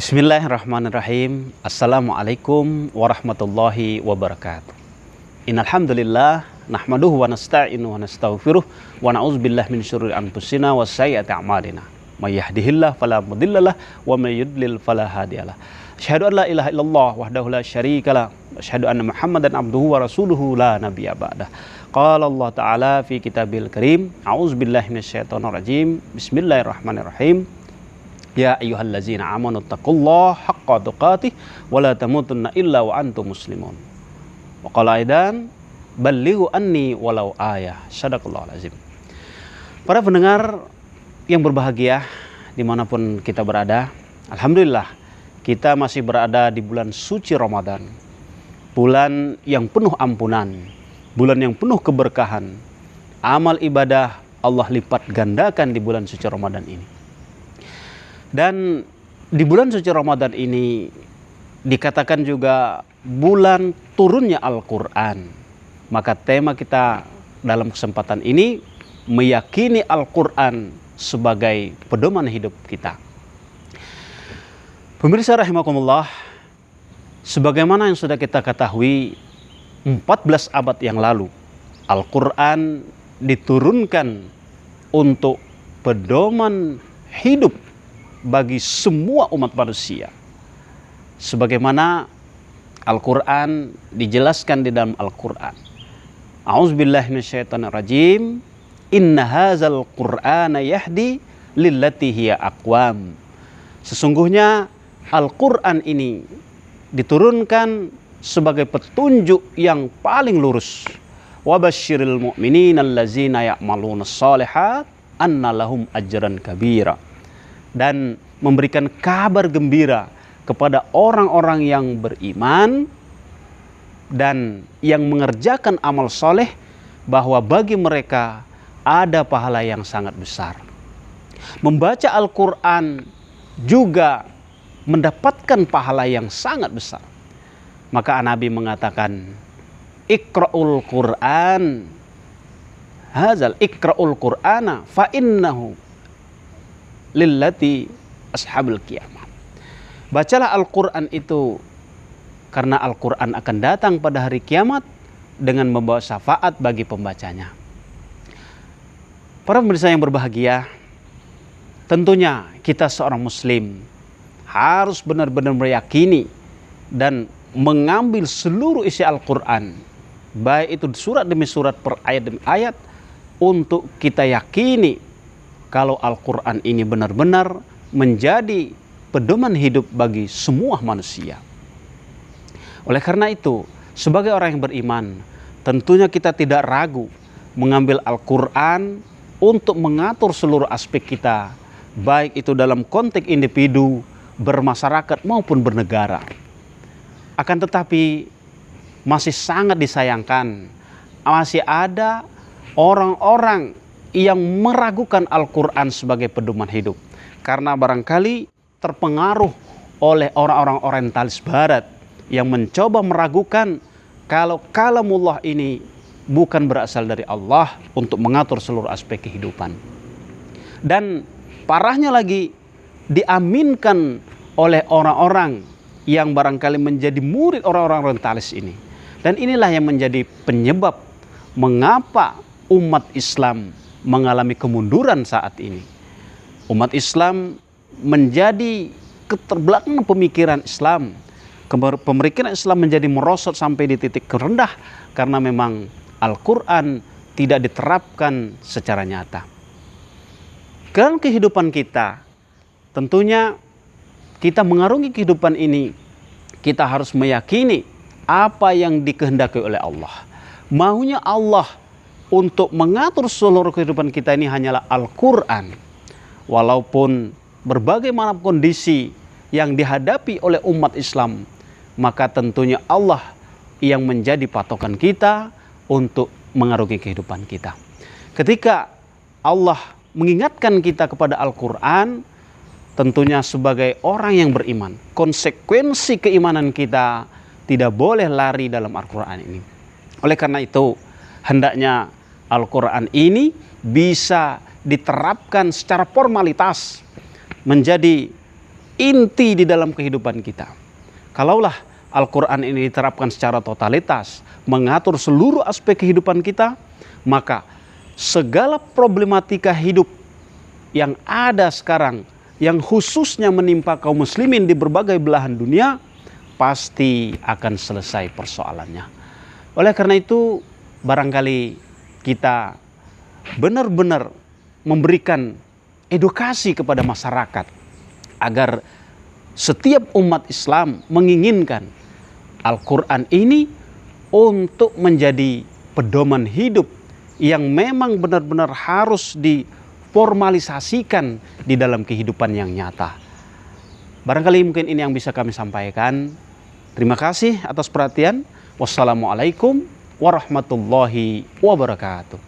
Bismillahirrahmanirrahim. Assalamualaikum warahmatullahi wabarakatuh. Innal hamdalillah nahmaduhu wa nasta'inuhu wa nastaghfiruh wa na'udzubillahi min syururi anfusina wa sayyiati a'malina. May yahdihillahu fala mudhillalah wa may yudlil fala hadiyalah. Asyhadu an la ilaha illallah wahdahu la syarikalah wa asyhadu anna Muhammadan abduhu wa rasuluhu la nabiyya ba'dah. Qala Allah Ta'ala fi kitabil karim, a'udzubillahi minasyaitonir rajim. Bismillahirrahmanirrahim. Ya ayyuhallazina amanu taqullaha haqqa tuqatih wa la tamutunna illa wa antum muslimun. Wa qala aidan ballighu anni walau ayah. Shadaqallahul azim. Para pendengar yang berbahagia dimanapun kita berada, alhamdulillah kita masih berada di bulan suci Ramadan, bulan yang penuh ampunan, bulan yang penuh keberkahan. Amal ibadah Allah lipat gandakan di bulan suci Ramadan ini. Dan di bulan suci Ramadan ini dikatakan juga bulan turunnya Al-Quran. Maka tema kita dalam kesempatan ini meyakini Al-Quran sebagai pedoman hidup kita. Pemirsa rahimakumullah, sebagaimana yang sudah kita ketahui, 14 abad yang lalu Al-Quran diturunkan untuk pedoman hidup bagi semua umat manusia. Sebagaimana Al-Quran dijelaskan di dalam Al-Quran. A'udzubillahi minasyaitonirrajim. Inna hadzal Qur'ana yahdi lillati hiya aqwam. Sesungguhnya Al-Quran ini diturunkan sebagai petunjuk yang paling lurus. Wa basyiril mu'minina allazina ya'malunas shalihat anna lahum ajran kabira. Dan memberikan kabar gembira kepada orang-orang yang beriman dan yang mengerjakan amal soleh, bahwa bagi mereka ada pahala yang sangat besar. Membaca Al-Quran juga mendapatkan pahala yang sangat besar. Maka Nabi mengatakan, Iqra'ul Qur'an, hazal Iqra'ul Qur'ana fa innahu lillati ashabul qiyamah. Bacalah Al-Quran itu, karena Al-Quran akan datang pada hari kiamat dengan membawa syafaat bagi pembacanya. Para pemirsa yang berbahagia, tentunya kita seorang muslim harus benar-benar meyakini dan mengambil seluruh isi Al-Quran, baik itu surat demi surat, per ayat demi ayat, untuk kita yakini kalau Al-Quran ini benar-benar menjadi pedoman hidup bagi semua manusia. Oleh karena itu, sebagai orang yang beriman, tentunya kita tidak ragu mengambil Al-Quran untuk mengatur seluruh aspek kita, baik itu dalam konteks individu, bermasyarakat maupun bernegara. Akan tetapi masih sangat disayangkan, masih ada orang-orang yang meragukan Al-Quran sebagai pedoman hidup, karena barangkali terpengaruh oleh orang-orang orientalis barat yang mencoba meragukan kalau kalamullah ini bukan berasal dari Allah untuk mengatur seluruh aspek kehidupan. Dan parahnya lagi, diaminkan oleh orang-orang yang barangkali menjadi murid orang-orang orientalis ini. Dan inilah yang menjadi penyebab mengapa umat Islam mengalami kemunduran saat ini. Umat Islam menjadi keterbelakangan pemikiran Islam. Pemikiran Islam menjadi merosot sampai di titik terendah karena memang Al-Quran tidak diterapkan secara nyata. Dalam kehidupan kita, tentunya kita mengarungi kehidupan ini, kita harus meyakini apa yang dikehendaki oleh Allah. Maunya Allah untuk mengatur seluruh kehidupan kita ini hanyalah Al-Quran. Walaupun berbagai macam kondisi yang dihadapi oleh umat Islam, maka tentunya Allah yang menjadi patokan kita untuk mengarungi kehidupan kita. Ketika Allah mengingatkan kita kepada Al-Quran, tentunya sebagai orang yang beriman, konsekuensi keimanan kita tidak boleh lari dalam Al-Quran ini. Oleh karena itu, hendaknya Al-Quran ini bisa diterapkan secara formalitas menjadi inti di dalam kehidupan kita. Kalaulah Al-Quran ini diterapkan secara totalitas, mengatur seluruh aspek kehidupan kita, maka segala problematika hidup yang ada sekarang, yang khususnya menimpa kaum muslimin di berbagai belahan dunia, pasti akan selesai persoalannya. Oleh karena itu, barangkali kita benar-benar memberikan edukasi kepada masyarakat agar setiap umat Islam menginginkan Al-Quran ini untuk menjadi pedoman hidup yang memang benar-benar harus diformalisasikan di dalam kehidupan yang nyata. Barangkali mungkin ini yang bisa kami sampaikan. Terima kasih atas perhatian. Wassalamualaikum warahmatullahi wabarakatuh.